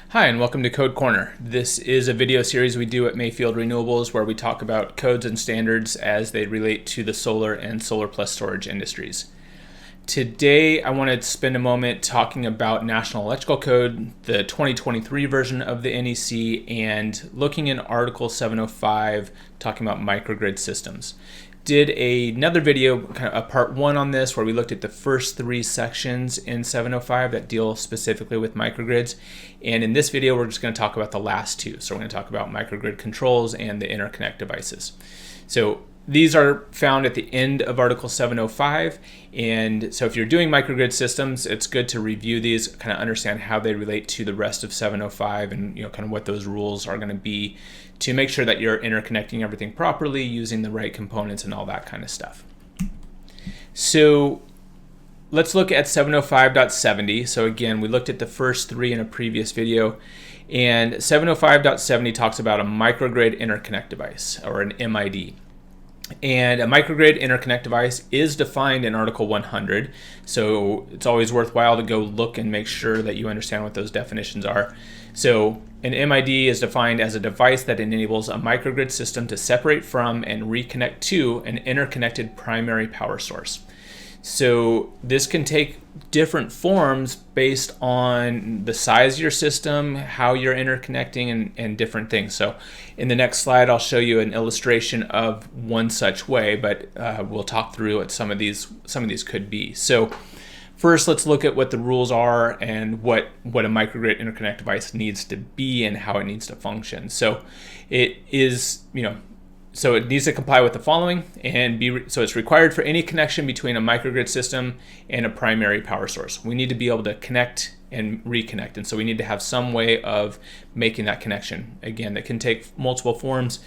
Hi, and welcome to Code Corner. This is a video series we do at Mayfield Renewables where we talk about codes and standards as they relate to the solar and solar plus storage industries. Today, I want to spend a moment talking about National Electrical Code, the 2023 version of the NEC, and looking in Article 705, talking about microgrid systems. Did another video, kind of a part one on this, where we looked at the first three sections in 705 that deal specifically with microgrids. And in this video, we're just going to talk about the last two. So we're going to talk about microgrid controls and the interconnect devices. So these are found at the end of Article 705. And so if you're doing microgrid systems, it's good to review these, kind of understand how they relate to the rest of 705 and kind of what those rules are going to be to make sure that you're interconnecting everything properly, using the right components and all that kind of stuff. So let's look at 705.70. So again, we looked at the first three in a previous video, and 705.70 talks about a microgrid interconnect device, or an MID. And a microgrid interconnect device is defined in Article 100, so it's always worthwhile to go look and make sure that you understand what those definitions are. So an MID is defined as a device that enables a microgrid system to separate from and reconnect to an interconnected primary power source. So this can take different forms based on the size of your system, how you're interconnecting, and different things. So in the next slide, I'll show you an illustration of one such way, but we'll talk through what some of these could be. So first, let's look at what the rules are and what a microgrid interconnect device needs to be and how it needs to function. So it is, so it needs to comply with the following, and so it's required for any connection between a microgrid system and a primary power source. We need to be able to connect and reconnect, and so we need to have some way of making that connection. Again, that can take multiple forms.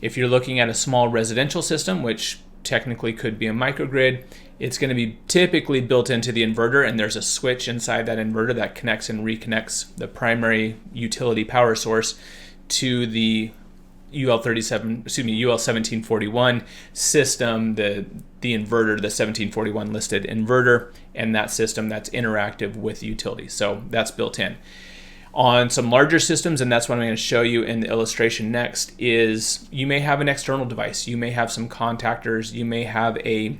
If you're looking at a small residential system, which technically could be a microgrid, it's going to be typically built into the inverter, and there's a switch inside that inverter that connects and reconnects the primary utility power source to the UL 1741 system, the inverter, the 1741 listed inverter, and that system that's interactive with the utility. So that's built in. On some larger systems, and that's what I'm going to show you in the illustration next, is you may have an external device. You may have some contactors. You may have a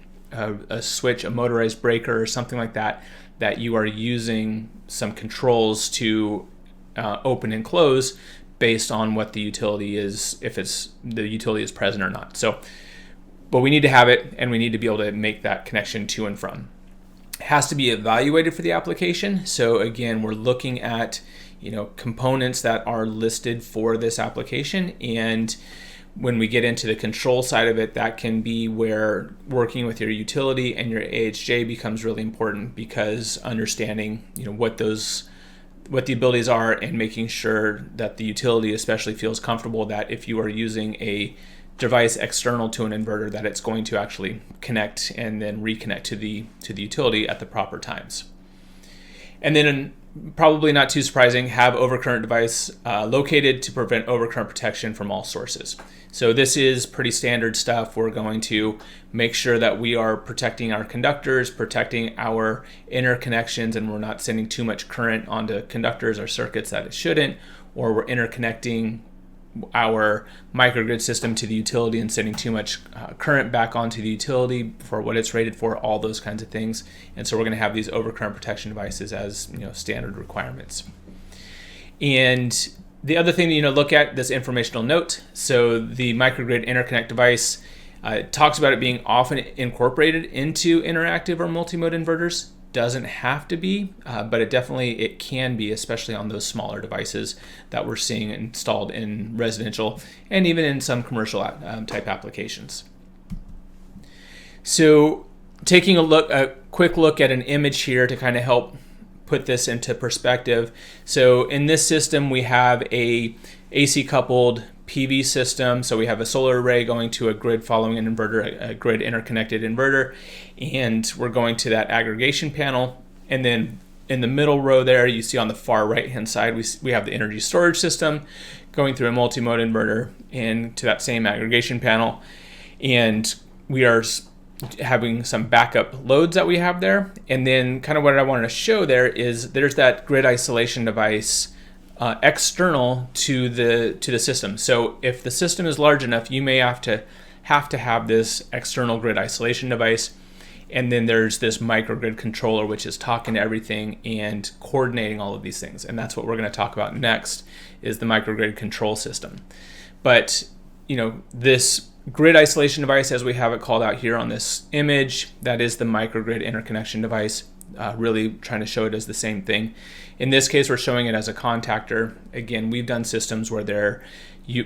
switch, a motorized breaker, or something like that, that you are using some controls to open and close based on what the utility is, if the utility is present or not. So, but we need to have it, and we need to be able to make that connection to and from. It has to be evaluated for the application. So again, we're looking at components that are listed for this application, and when we get into the control side of it, that can be where working with your utility and your AHJ becomes really important, because understanding what the abilities are and making sure that the utility especially feels comfortable that if you are using a device external to an inverter, that it's going to actually connect and then reconnect to the utility at the proper times. And then, probably not too surprising, have overcurrent device located to prevent overcurrent protection from all sources. So this is pretty standard stuff. We're going to make sure that we are protecting our conductors, protecting our interconnections, and we're not sending too much current onto conductors or circuits that it shouldn't, or we're interconnecting our microgrid system to the utility and sending too much current back onto the utility for what it's rated for, all those kinds of things. And so we're going to have these overcurrent protection devices as standard requirements. And the other thing that look at, this informational note. So the microgrid interconnect device talks about it being often incorporated into interactive or multimode inverters. Doesn't have to be, but it can be, especially on those smaller devices that we're seeing installed in residential and even in some commercial type applications. So taking a quick look at an image here to kind of help put this into perspective. So in this system, we have a AC coupled PV system. So we have a solar array going to a grid following an inverter, a grid interconnected inverter, and we're going to that aggregation panel. And then in the middle row there, you see on the far right hand side, we have the energy storage system going through a multi-mode inverter into that same aggregation panel. And we are having some backup loads that we have there. And then kind of what I wanted to show there is there's that grid isolation device external to the system. So if the system is large enough, you may have to have this external grid isolation device, and then there's this microgrid controller, which is talking to everything and coordinating all of these things. And that's what we're going to talk about next, is the microgrid control system. But this grid isolation device, as we have it called out here on this image, that is the microgrid interconnection device. Really trying to show it as the same thing. In this case, we're showing it as a contactor. Again, we've done systems where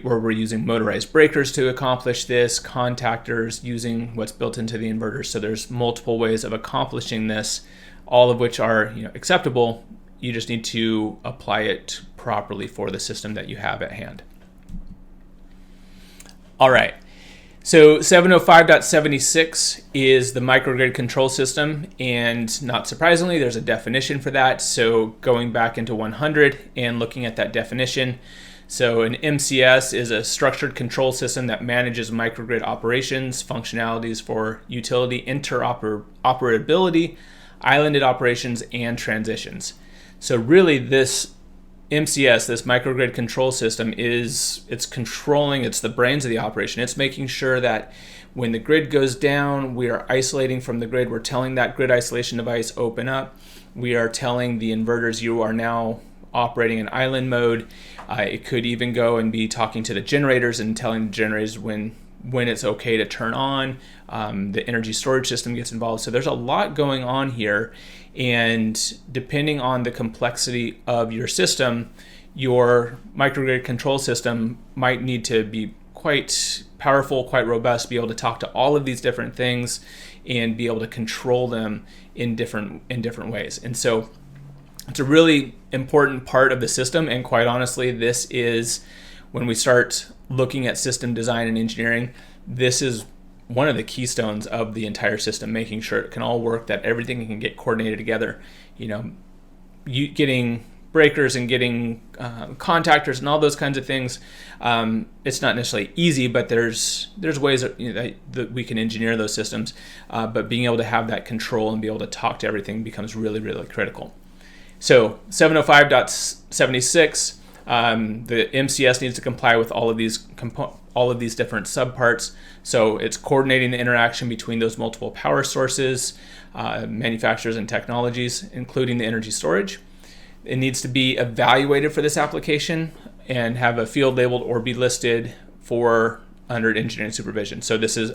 we're using motorized breakers to accomplish this, contactors using what's built into the inverter. So there's multiple ways of accomplishing this, all of which are acceptable. You just need to apply it properly for the system that you have at hand. All right. So 705.76 is the microgrid control system, and not surprisingly, there's a definition for that. So going back into 100 and looking at that definition. So an MCS is a structured control system that manages microgrid operations, functionalities for utility interoperability, islanded operations, and transitions. So really this MCS, this microgrid control system, it's controlling, it's the brains of the operation. It's making sure that when the grid goes down, we are isolating from the grid. We're telling that grid isolation device, open up. We are telling the inverters, you are now operating in island mode. It could even go and be talking to the generators and telling the generators when it's okay to turn on. The energy storage system gets involved. So there's a lot going on here. And depending on the complexity of your system, your microgrid control system might need to be quite powerful, quite robust, be able to talk to all of these different things and be able to control them in different ways. And so it's a really important part of the system. And quite honestly, this is, when we start looking at system design and engineering, this is one of the keystones of the entire system, making sure it can all work, that everything can get coordinated together. Getting breakers and getting contactors and all those kinds of things. It's not necessarily easy, but there's ways that we can engineer those systems. But being able to have that control and be able to talk to everything becomes really, really critical. So 705.76. The MCS needs to comply with all of these different subparts. So it's coordinating the interaction between those multiple power sources, manufacturers, and technologies, including the energy storage. It needs to be evaluated for this application and have a field labeled or be listed for under engineering supervision. So this is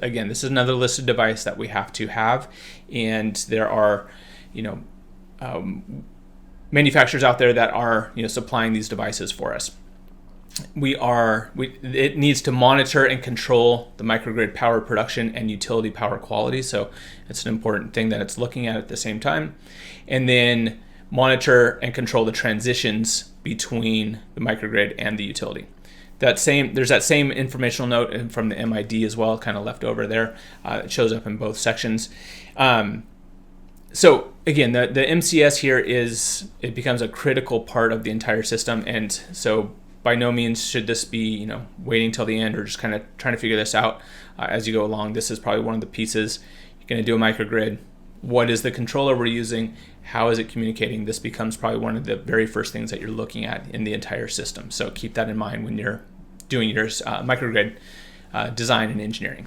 another listed device that we have to have, and there are manufacturers out there that are supplying these devices for us. It needs to monitor and control the microgrid power production and utility power quality. So it's an important thing that it's looking at the same time. And then monitor and control the transitions between the microgrid and the utility. There's that same informational note from the MID as well, kind of left over there. It shows up in both sections. So again, the MCS here it becomes a critical part of the entire system. And so by no means should this be, waiting till the end or just kind of trying to figure this out as you go along. This is probably one of the pieces. You're going to do a microgrid. What is the controller we're using? How is it communicating? This becomes probably one of the very first things that you're looking at in the entire system. So keep that in mind when you're doing your microgrid design and engineering.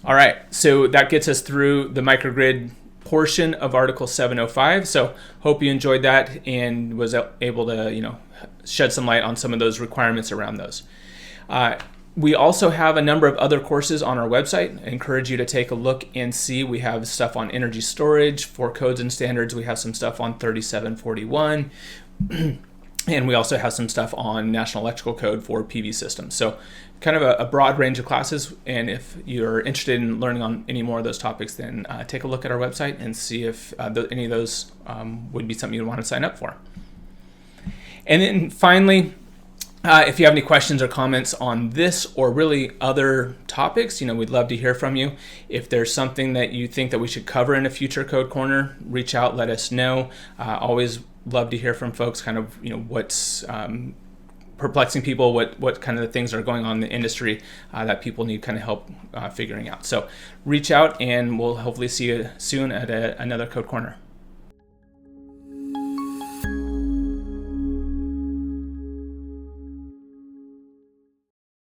All right, so that gets us through the microgrid portion of Article 705. So hope you enjoyed that and was able to, shed some light on some of those requirements around those. We also have a number of other courses on our website. I encourage you to take a look and see. We have stuff on energy storage for codes and standards. We have some stuff on 3741. And we also have some stuff on National Electrical Code for PV systems. So kind of a broad range of classes. And if you're interested in learning on any more of those topics, then take a look at our website and see if any of those would be something you'd want to sign up for. And then finally, if you have any questions or comments on this or really other topics, we'd love to hear from you. If there's something that you think that we should cover in a future Code Corner, reach out, let us know. Always love to hear from folks, kind of, what's perplexing people, what kind of the things are going on in the industry that people need kind of help figuring out. So reach out and we'll hopefully see you soon at another Code Corner.